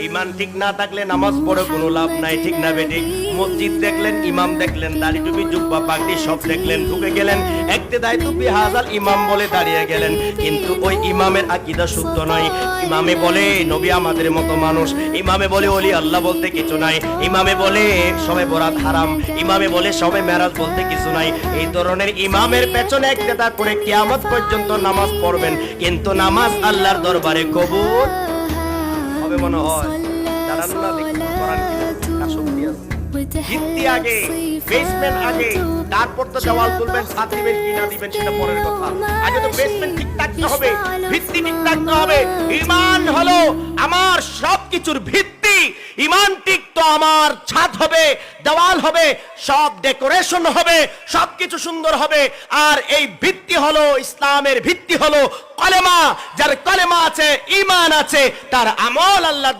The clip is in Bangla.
ইমান ঠিক না থাকলে নামাজ পড়ে কোনো লাভ নাই, ঠিক না বেঠিক? মসজিদ দেখলেন, ইমাম দেখলেন, দাড়ি টুপি জুব্বা পাগড়ি সব দেখলেন, ঢুকে গেলেন, একতেদায় টুপি হাজাল ইমাম বলে দাঁড়িয়ে গেলেন, কিন্তু ওই ইমামের আকীদা শুদ্ধ নয়। ইমামে বলে নবী আমাদের মতো মানুষ, ইমামে বলে ওলি আল্লাহ বলতে কিছু নাই, ইমামে বলে সবে বরাত হারাম, ইমামে বলে সবে মেরাজ বলতে কিছু নাই। এই ধরনের ইমামের পেছনে একতেদা করে কিয়ামত পর্যন্ত নামাজ পড়বেন, কিন্তু নামাজ আল্লাহর দরবারে কবুল হবে মনে হয়। দাঁড়ান না, দেখুন কোরআন কি শক্তি আছে। ভিত্তি আগে, বেসমেন্ট আগে, তারপর তো দেওয়াল তুলবেন, ছাদ দিবেন কি না দিবেন সেটা পরের কথা। আগে তো বেসমেন্ট ঠিক থাকতে হবে, ভিত্তি ঠিক থাকতে হবে। ঈমান হলো আমার সবকিছুর ভিত্তি। ঈমান ঠিক তো আমার ছাদ হবে, দেওয়াল হবে, সব ডেকোরেশন হবে, সবকিছু সুন্দর হবে। আর এই ভিত্তি হলো ইসলামের ভিত্তি হলো কলেমা। যার কলেমা আছে, ঈমান আছে, তার আমল আল্লাহ